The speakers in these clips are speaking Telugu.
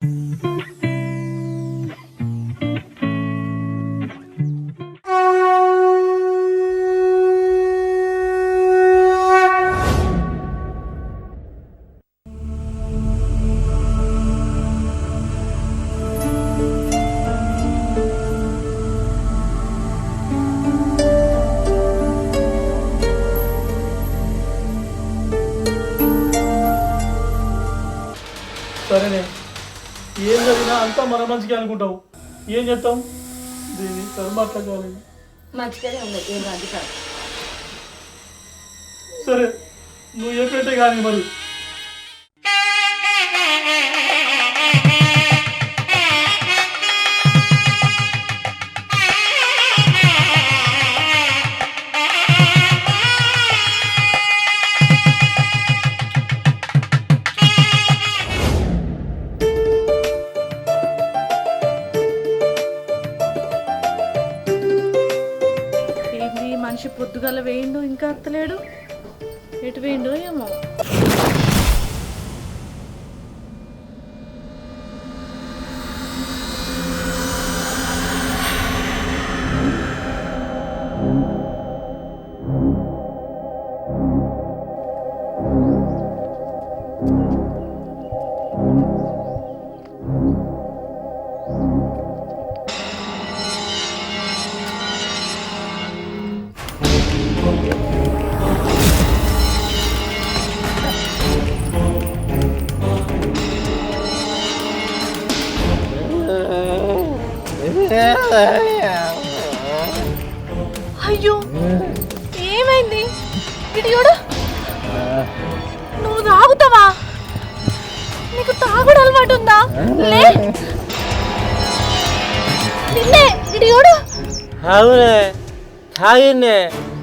సరేనే, ఏం జరిగినా అంతా మన మంచిగా అనుకుంటావు. ఏం చేస్తాం, దీని కర్మ అట్లా కాలేదు. మంచిగానే ఉంది, ఏం రాదు కాదు. సరే, నువ్వు చెప్పేటే కానీ మరి. మనిషి పొద్దుగల వేయిండు, ఇంకా అత్తలేడు. ఎటు వేయిండో ఏమో. అయ్యో, ఏమైంది? ఇటు చూడు. నువ్వు తాగుతావా? నీకు తాగుడు అలవాటు ఉందా? లే నిన్నే, ఇటు చూడు. అవునే, తాగిన్నే.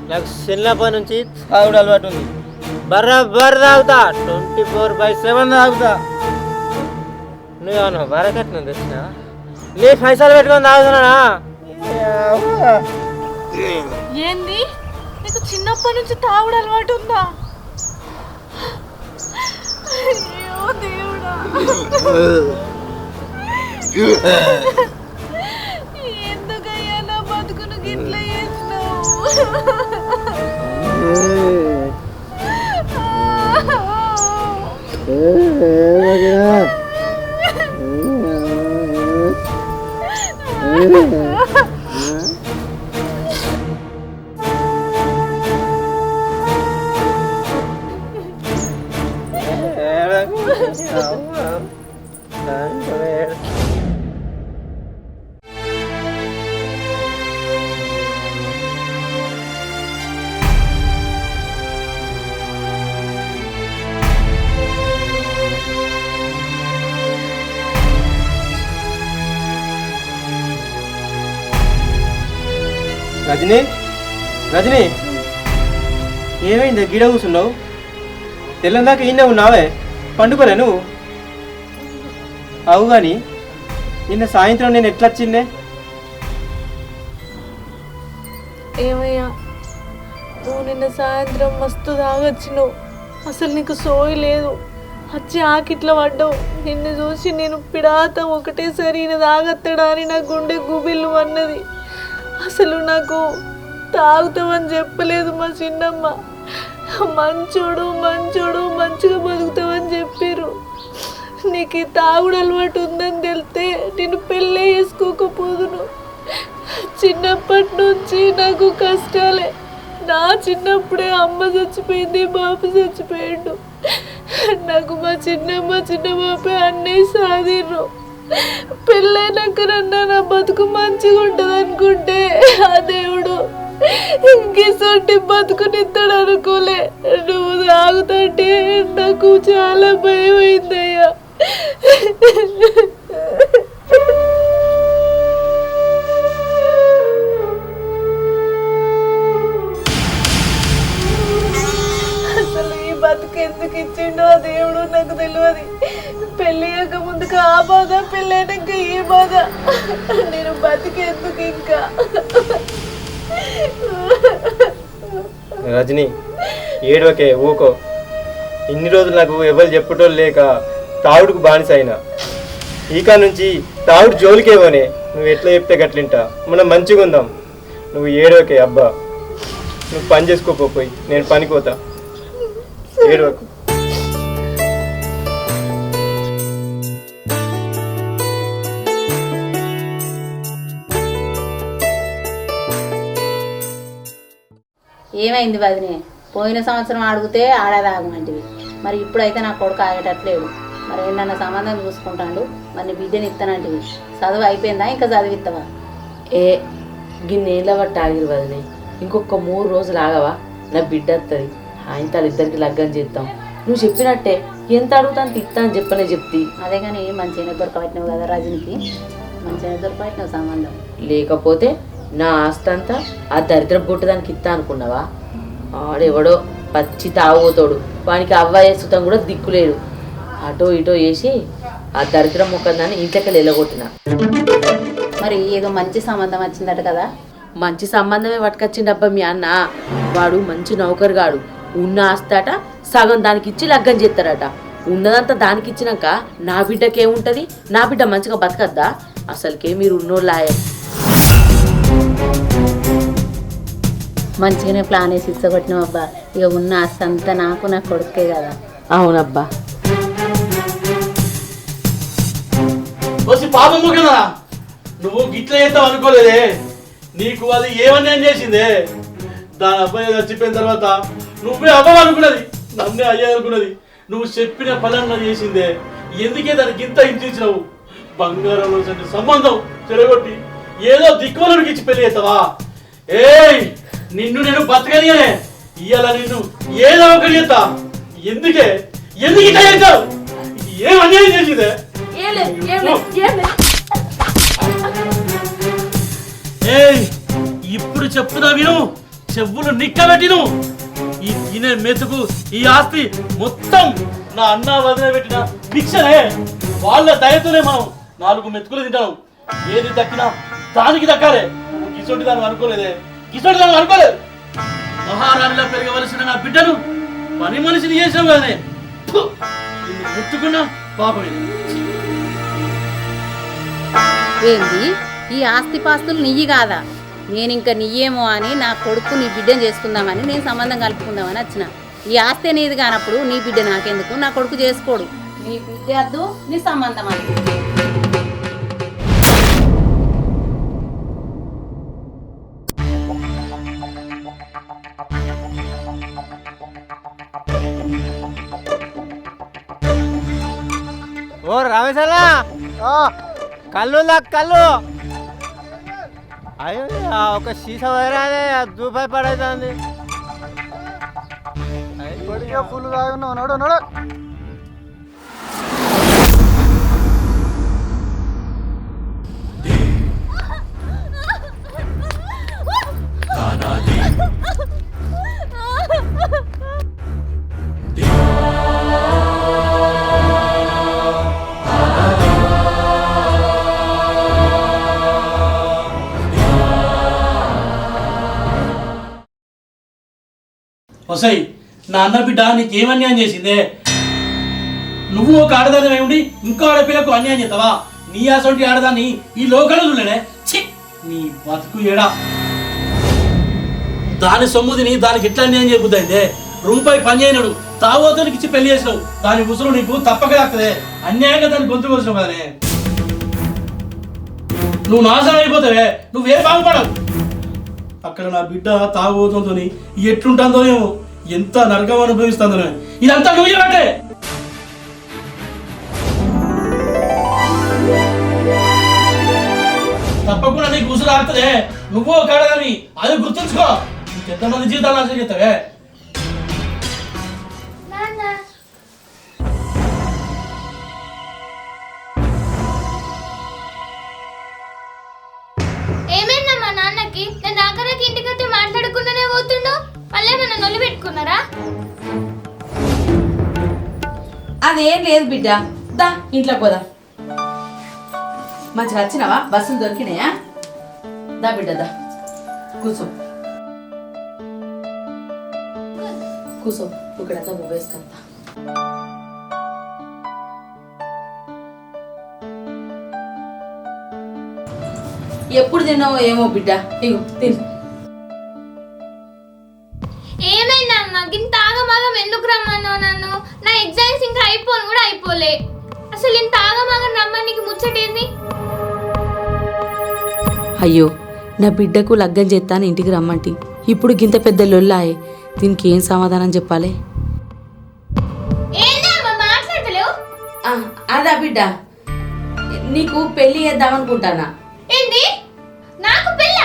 నాకు చిన్నప్పటి నుంచి తాగుడు అలవాటు ఉంది. బర్ర తాగుతా, 24/7 తాగుతా. నువ్వేమన్నా బరకట్నం తెచ్చినా? నీ పైసలు పెట్టుకొని తాగుతున్నా. ఏంది, నీకు చిన్నప్పటి నుంచి తాగుడు అలవాటు ఉందా? అయ్యో దేవుడా, ఎందుకయ్యా నా బతుకును గిట్ల చేసినావు? రజనీ, రజనీ, ఏమైంది? గిడ కూర్చున్నావు? తెల్లందాకా ఈయనే ఉన్నావే, పండుకోలే నువ్వు? అవు కానీ నిన్న సాయంత్రం నేను ఎట్లా వచ్చిందే? ఏమయ్యా, నువ్వు నిన్న సాయంత్రం మస్తు తాగొచ్చినావు. అసలు నీకు సోయి లేదు. వచ్చి ఆకిట్లా పడ్డావు. నిన్ను చూసి నేను పిడాత ఒకటేసారి ఈయన తాగత్తడా అని నా గుండె గుబిల్లు అన్నది. అసలు నాకు తాగుతామని చెప్పలేదు మా చిన్నమ్మ. మంచోడు మంచోడు, మంచిగా బతుకుతామని చెప్పారు. నీకు ఈ తాగుడు అలవాటు ఉందని తెలిస్తే నేను పెళ్ళే చేసుకోకపోదును. చిన్నప్పటి నుంచి నాకు కష్టాలే. నా చిన్నప్పుడే అమ్మ చచ్చిపోయింది, బాబు చచ్చిపోయాడు. నాకు మా చిన్నమ్మ చిన్న బాపే అన్నీ సాధిర్రు. పెళ్ళైనాకనన్నా నా బతుకు మంచిగా ఉంటుంది అనుకుంటే ఆ దేవుడు ఇంకేసంటి బతుకునిస్తాడు అనుకోలే. నువ్వు తాగుతుంటే నాకు చాలా భయం అయిందయ్యా. అసలు ఈ బతుకు ఎందుకు ఇచ్చిండో ఆ దేవుడు నాకు తెలియదు. పెళ్ళయ్యాక ముందుకు ఆ బాధ, పెళ్ళైనాక ఈ బాధ. నేను బతికేందుకు ఇంకా. రజనీ, ఏడవకే, ఊకో. ఇన్ని రోజులు నాకు ఎవరు చెప్పటోళ్ళు లేక తాగుడుకు బానిస అయినా. ఈకా నుంచి తాగుడు జోలికే పోనే. నువ్వు ఎట్లా చెప్తే గట్లింటా, మనం మంచిగా ఉందాం. నువ్వు ఏడోకే అబ్బా, నువ్వు పని చేసుకోపోయి నేను పనికోతా. ఏడోకు. ఏమైంది వదినే? పోయిన సంవత్సరం అడిగితే ఆడదాగమంటివి, మరి ఇప్పుడైతే నా కొడుకు ఆగేటట్లేడు. మరి ఏంటన్నా సంబంధం చూసుకుంటాడు, మరి నీ బిడ్డని ఇస్తానంటివి. చదువు అయిపోయిందా, ఇంకా చదివిస్తావా? ఏ గిన్నేళ్ళ బట్టి ఆగిరు వదిలే, ఇంకొక 3 రోజులు ఆగవా, నా బిడ్డ వస్తుంది. ఆయన వాళ్ళిద్దరికి లగ్గం చేద్దాం. నువ్వు చెప్పినట్టే ఎంత అడుగుతాను తిత్తా అని చెప్పనే చెప్తి. అదే కానీ మంచిగానే దొరకబట్టినావు కదా రజనికి, మంచిగానే దొరకబట్టినావు సంబంధం. లేకపోతే నా ఆస్తి అంతా ఆ దరిద్రం పుట్టదానికి ఇస్తా అనుకున్నావా? ఆడెవడో పచ్చి తాగుపోతాడు, వానికి అవ్వాయి సుతం కూడా దిక్కులేడు. అటో ఇటో వేసి ఆ దరిద్రం మొక్కదాన్ని ఇంట్లోకి వెళ్ళగొట్టిన. మరి ఏదో మంచి సంబంధం వచ్చిందట కదా? మంచి సంబంధమే పట్టుకొచ్చిండబ్బా మీ అన్న. వాడు మంచి నౌకరుగాడు. ఉన్న ఆస్తాట సగం దానికి ఇచ్చి లగ్గం చేస్తారట. ఉన్నదంతా దానికి ఇచ్చినాక నా బిడ్డకేముంటది? నా బిడ్డ మంచిగా బతకద్దా? అసలుకే మీరు ఉన్నోళ్ళాయే. మంచిగానే ప్లాన్ వేసి ఇచ్చగొట్టినావు అబ్బా. ఇక ఉన్న ఆస్తి అంతా నాకు, నా కొడుకే కదా. అవునబ్బా. వచ్చి పాపం కదా, నువ్వు గిట్ల చేస్తావు అనుకోలేదే. నీకు అది ఏమన్యాయం చేసిందే? దాని అబ్బాయి చచ్చిపోయిన తర్వాత నువ్వే అవ్వాలనుకున్నది, నన్నే అయ్యాలనుకున్నది. నువ్వు చెప్పిన ఫలంగా చేసిందే. ఎందుకే దానికి ఇంత హింసించినావు? బంగారంలో సంబంధం చెరగొట్టి ఏదో దిక్కువలకి ఇచ్చి పెళ్లి చేస్తావా? ఏయ్, నిన్ను నేను బతకనియనే. ఇవాళ నిన్ను ఏదో ఒకటి చేస్తా. ఎందుకు ఇట్లా చేస్తావు? ఏం అన్యాయం చేసిందే? ఏయ్, ఇప్పుడు చెప్తున్నా విను, చెవులు నిక్కబెట్టిను. ఈ తినే మెతుకు, ఈ ఆస్తి మొత్తం నా అన్న వదిన పెట్టిన భిక్షనే. వాళ్ళ దయతోనే మనం 4 మెతుకులు తింటాం. ఏది దక్కినా దానికి దక్కాలే. గిసోటి దాన్ని అనుకోలేదే, గిసోటి దాన్ని అనుకోలేదు. మహారాణిలా పెరగవలసిన నా బిడ్డను పని మనిషిని చేసావు కదనే. ముట్టుకున్నా పాపమే. ఏంది ఈ ఆస్తిపాస్తులు నియ్యి కాదా? నేను ఇంకా నీయేమో అని నా కొడుకు నీ బిడ్డను చేసుకుందామని నేను సంబంధం కలుపుకుందామని వచ్చిన. ఈ ఆస్తి నీది కానప్పుడు నీ బిడ్డ నాకెందుకు? నా కొడుకు చేసుకోడు. నీ బిడ్డ వద్దు, నీ సంబంధం వద్దు. ఓ రమేశన్నా, కళ్ళు కళ్ళు. అయ్యో, ఒక సీసా వదిరాదే దూపాయి పడైతుంది. ఫుల్ తాగున్నావు, నడు నడు. వసై, నా అన్న బిడ్డ నీకేమన్యాయం చేసిందే? నువ్వు ఒక ఆడదాని ఉండి ఇంకో ఆడపిల్లకు అన్యాయం చేస్తావా? నీ అసొంటి ఆడదాన్ని ఈ లోకంలో చూడలేనే. ఛీ, నీ బతుకు ఏడా. దాని సొమ్ముదిని దానికి ఎట్లా అన్యాయం చేయబుద్దైందే? రూపాయి పని చేయనాడు, తావోతానికి ఇచ్చి పెళ్లి చేసినావు. దాని ముసులు నీకు తప్పక తాకుతుంది. అన్యాయంగా దాన్ని గొంతు కోసినావు కదనే. నువ్వు నాశనం అయిపోతావే, నువ్వే బాగుపడవు. అక్కడ నా బిడ్డ తాగుబోతుందో ఎట్లుంటుందో ఏమో, ఎంత నరకం అనుభవిస్తుందో. ఇదంతా నువ్వు చేయబట్టే. తప్పకుండా నీకు ఉసురు ఆడుతుందే. నువ్వు కాడదని అది గుర్తుంచుకో. ఎంతమంది జీవితాలు నాశనం చేస్తావే. ఏమైందా మా నాన్నకి? నేను ఆఖరికి ఇంటికైతే మాట్లాడకుండానే పోతుండో, మళ్ళీ ఏమన్నా నొల్లి పెట్టుకున్నారా? అదేం లేదు బిడ్డ, దా ఇంట్లోకి పోదా. మంచిగా వచ్చినావా? బస్సులు దొరికినాయా? దా బిడ్డ దా, కూర్చో కూర్చో. ఇక్కడంతా వేసుకుంటా. ఎప్పుడు తిన్నావో ఏమో బిడ్డ, ఇగో తిను. ఏమైందమ్మా ఇంత ఆగమాగం ఎందుకు రమ్మన్నావు నన్ను? నా ఎగ్జామ్స్ ఇంకా అయిపోను కూడా అయిపోలే. అసలు ఇంత ఆగమాగం రమ్మనికి ముచ్చటేంది? అయ్యో, నా బిడ్డకు లగ్గం చేస్తాను ఇంటికి రమ్మంటి, ఇప్పుడు గింత పెద్ద లొల్లాయే, దీనికి ఏం సమాధానం చెప్పాలి? ఏందమ్మా మాట్లాడతలేవు? అదా బిడ్డ, నీకు పెళ్లి చేద్దామనుకుంటానా. ఏంది? నాకు పెళ్ళ?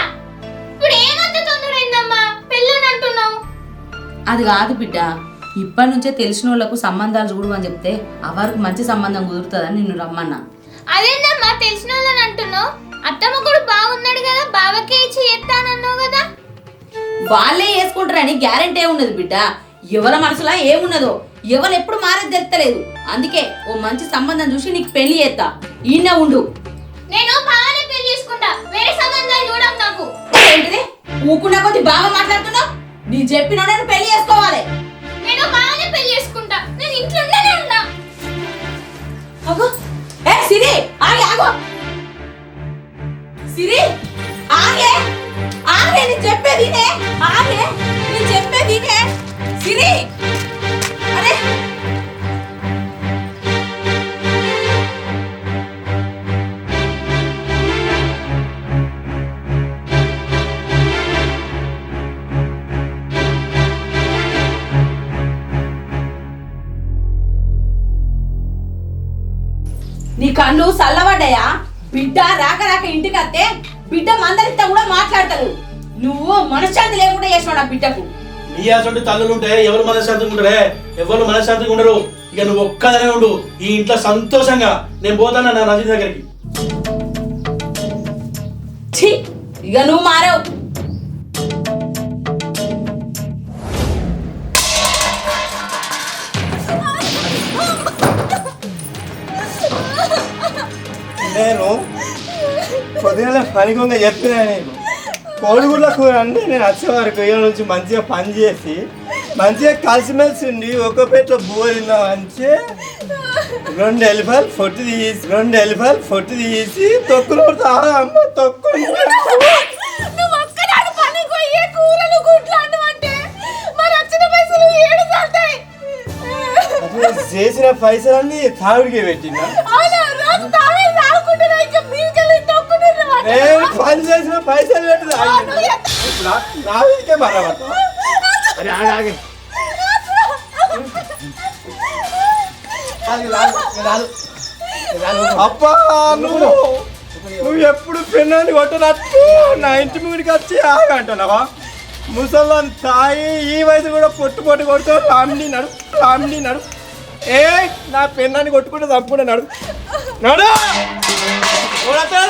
ఇప్పుడు ఏమంత తొందర అయిందమ్మా పెళ్ళని అంటున్నావు? అది కాదు బిడ్డ, ఇప్పటి నుంచే తెలిసిన వాళ్ళకు సంబంధాలు చూడమని చెప్తే అవరికి మంచి సంబంధం కుదురుతుందని నిన్ను రమ్మన్నా. అదేందమ్మా తెలిసిన వాళ్ళని అంటున్నావు? అత్తమ్మ కూడా బాగున్నాడు కదా, బావకే ఇచ్చి ఎత్తానన్నావు కదా. వాళ్ళే వేసుకుంటారని గ్యారెంటీ ఉన్నది బిడ్డ, ఎవరి మనసులో ఏమున్నదో ఎవరు ఎప్పుడు మారేది తెలుస్తలేదు. అందుకే ఓ మంచి సంబంధం చూసి నీకు పెళ్లి చేస్తా, ఈయన ఉండు. నేను బాగానే పెళ్లి చేసుకుంటా, వేరే సంబంధాలు చూడకు నాకు. ఏంటిది ఊకున్నా కొద్ది బాగా మాట్లాడుతున్నావు? నీ చెప్పిన నేను పెళ్లి చేసుకోవాలి. నేను బాగానే పెళ్లి చేసుకుంటా, నేను ఇంట్లోనే ఉన్నా. అగో ఏ సిరి, ఆగే ఆగో సిరి, ఆగే ఆగే, నీ చెప్పేది నే, ఆగే నీ చెప్పేది నే సిరి. అరే నీ కళ్ళు చల్లబడ్డాయా? బిడ్డ రాక రాక ఇంటికి వస్తే బిడ్డ మందరితో కూడా మాట్లాడతారు. నువ్వు మనశ్శాంతి లేకుండా చేసినావు నా బిడ్డకు. నీ అసలు తల్లులు ఉంటే ఎవరు మనశ్శాంతిగా ఉండరే? ఎవరు మనశ్శాంతిగా ఉండరు. ఇక నువ్వు ఒక్కదనే ఉండు ఈ ఇంట్లో సంతోషంగా. నేను పోతాను నా రజనీ దగ్గరికి. ఛీ, ఇక నువ్వు మారావు. నేను పొద్దున పనికొంగ చెప్పినా, నేను కోడిగుడ్ల కూర అంటే నేను వచ్చే వరకు ఇళ్ళ నుంచి మంచిగా పని చేసి మంచిగా కలిసిమెలిసి ఉండి ఒక పేట్లో బువ్వ తిందాం అంటే 2 ఎలిఫాలు పొట్టు తీసి తొక్కులు అమ్మ తొక్కు చేసిన పైసలన్నీ తాగుడికి పెట్టినా. పని చేసిన పైసలు పెట్టు నా వీడికే మరవత. అబ్బా నువ్వు ఎప్పుడు పెన్నాన్ని కొట్టనట్టు నా ఇంటి ముందుకి వచ్చి ఆగంటున్నావా? ముసల్లాన్ని తాయి ఈ వయసు కూడా పొట్టు కొడుతూ రామ్ని నడు. ఏ నా పెన్నాన్ని కొట్టుకుంటే తప్పుకుంటే నడు.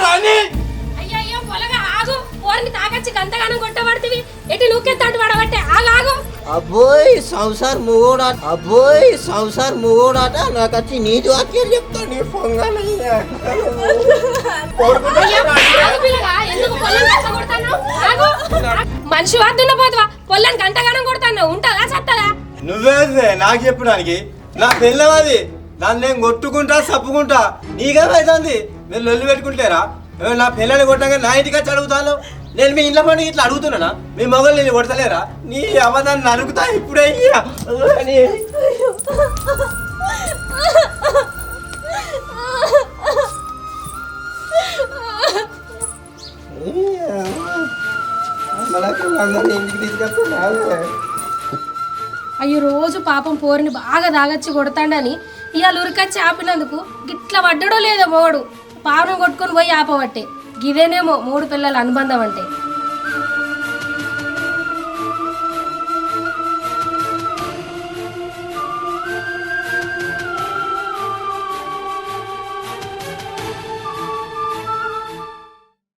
రాని అబ్బోయ్ సంసార్ మూగోడాట నాకు వచ్చి నీతి వాక్యాలు చెప్తాను. నీ పొంగనయ్యా మనిషి వాడుతున్న పోతువా పొల్లని గంటగానం కొడతాను ఉంటుందా సత్తదా? నువ్వే నాకు చెప్పడానికి నా పెళ్ళవది, దాన్ని నేను కొట్టుకుంటా చప్పుకుంటా. నీకేమైతుంది? మీరు లొల్లి పెట్టుకుంటారా? నా పిల్లని కొట్టగా నా ఇంటికి వచ్చి అడుగుతాను. నేను మీ ఇంట్లో పండుగ ఇట్లా అడుగుతున్నానా? మీ మొగలు నేను కొడతలేరా? నీ అవదాన్ని అడుగుతా ఇప్పుడే. ఇంటికి తీసుకొస్తున్నా. అయ్యో రోజు పాపం పోరిని బాగా దాగచ్చి కొడతాడని ఇవాళ ఉరికొచ్చి ఆపినందుకు గిట్లా పడ్డడో లేదో మోడు పావును కొట్టుకొని పోయి ఆపబట్టే. గిదేనేమో 3 పిల్లల అనుబంధం అంటే.